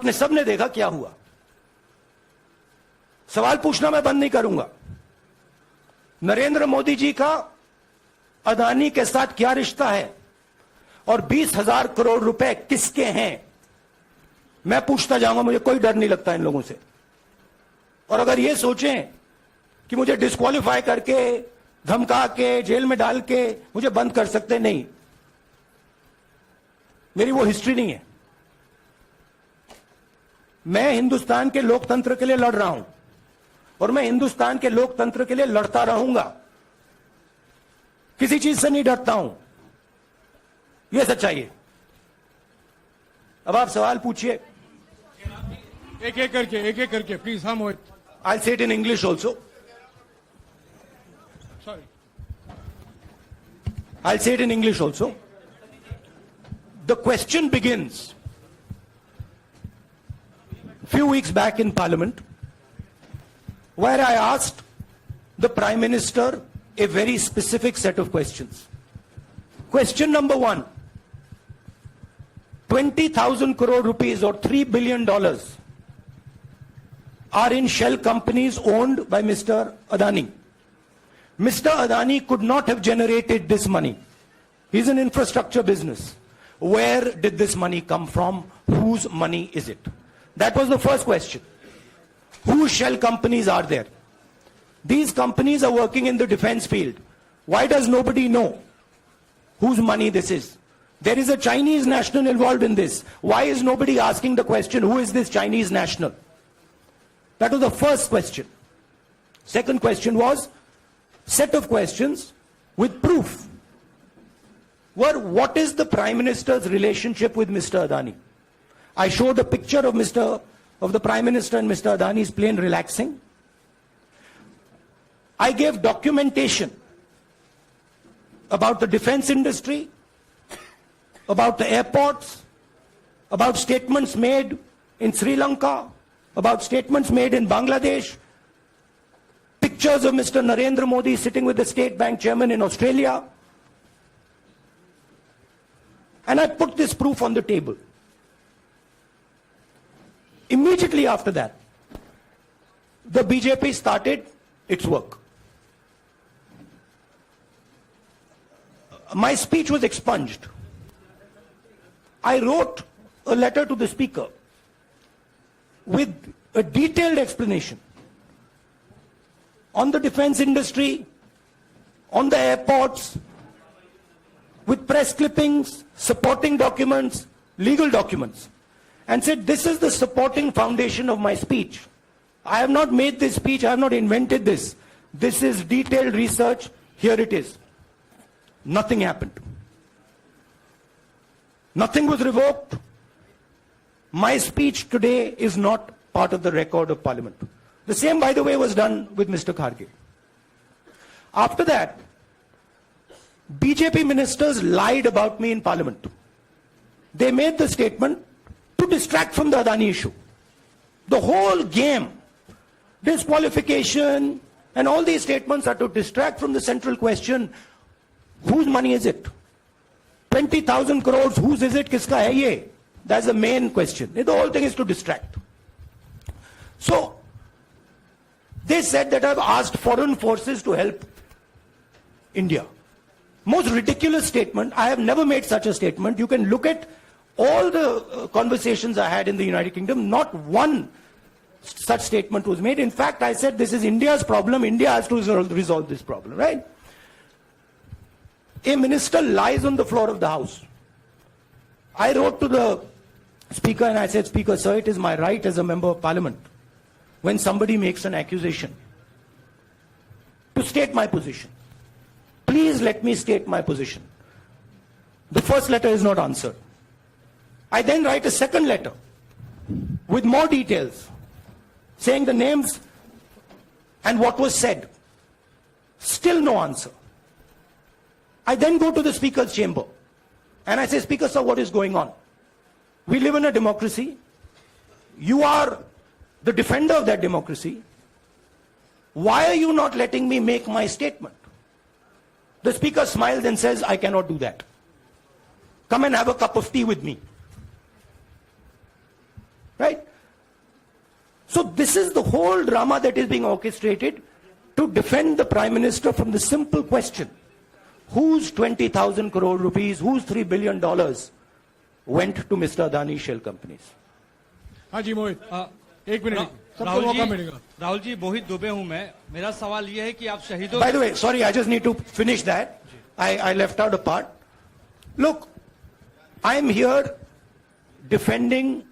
आपने सबने देखा क्या हुआ। सवाल पूछना मैं बंद नहीं करूंगा। नरेंद्र मोदी जी का अदानी के साथ क्या रिश्ता है और 20,000 करोड़ रुपए किसके हैं, मैं पूछता जाऊंगा। मुझे कोई डर नहीं लगता इन लोगों से। और अगर ये सोचें कि मुझे डिस्क्वालीफाई करके, धमका के, जेल में डाल के मुझे बंद कर सकते, नहीं, मेरी वो हिस्ट्री नहीं है। मैं हिंदुस्तान के लोकतंत्र के लिए लड़ रहा हूं और मैं हिंदुस्तान के लोकतंत्र के लिए लड़ता रहूंगा। किसी चीज से नहीं डरता हूं, यह सच्चाई है। अब आप सवाल पूछिए। एक एक करके प्लीज। हम I'll say it in English also. Sorry. I'll say it in English also. The question begins a few weeks back in Parliament, where I asked the Prime Minister a very specific set of questions. Question number one, 20,000 crore rupees or $3 billion are in shell companies owned by Mr. Adani. Mr. Adani could not have generated this money. He's an infrastructure business. Where did this money come from? Whose money is it? That was the first question. Whose shell companies are there? These companies are working in the defense field. Why does nobody know whose money this is? There is a Chinese national involved in this. Why is nobody asking the question, who is this Chinese national? That was the first question. Second question was set of questions with proof. What is the Prime Minister's relationship with Mr. Adani? I showed a picture of the Prime Minister and Mr. Adani's plane relaxing. I gave documentation about the defense industry, about the airports, about statements made in Sri Lanka, about statements made in Bangladesh, pictures of Mr. Narendra Modi sitting with the State Bank chairman in Australia. And I put this proof on the table. Immediately after that, the BJP started its work. My speech was expunged. I wrote a letter to the Speaker with a detailed explanation on the defense industry, on the airports, with press clippings, supporting documents, legal documents, and said, this is the supporting foundation of my speech. I have not made this speech, I have not invented this. This is detailed research, here it is. Nothing happened. Nothing was revoked. My speech today is not part of the record of Parliament. The same, by the way, was done with Mr. Kharge. After that, BJP ministers lied about me in Parliament. They made the statement to distract from the Adani issue. The whole game, disqualification, and all these statements are to distract from the central question, whose money is it? 20,000 crores, whose is it? Kiska hai ye? That's the main question. The whole thing is to distract. So, they said that I've asked foreign forces to help India. Most ridiculous statement. I have never made such a statement. You can look at all the conversations I had in the United Kingdom. Not one such statement was made. In fact, I said this is India's problem. India has to resolve this problem, right? A minister lies on the floor of the House. I wrote to the Speaker and I said, Speaker, sir, it is my right as a member of Parliament, when somebody makes an accusation, to state my position. Please let me state my position. The first letter is not answered. I then write a second letter with more details, saying the names and what was said. Still no answer. I then go to the Speaker's chamber and I say, Speaker, sir, what is going on? We live in a democracy. You are the defender of that democracy. Why are you not letting me make my statement? The Speaker smiles and says, I cannot do that. Come and have a cup of tea with me. Right? So this is the whole drama that is being orchestrated to defend the Prime Minister from the simple question. Whose 20,000 crore rupees, whose $3 billion went to Mr. Adani shell companies? हाँ जी मोहित एक minute सबको राहुल मौका जी मिलेगा राहुल जी मोहित दुबे हूं मैं मेरा सवाल ये है कि आप शहीदों By the way, sorry, I just need to finish that. I left out a part. Look, I am here defending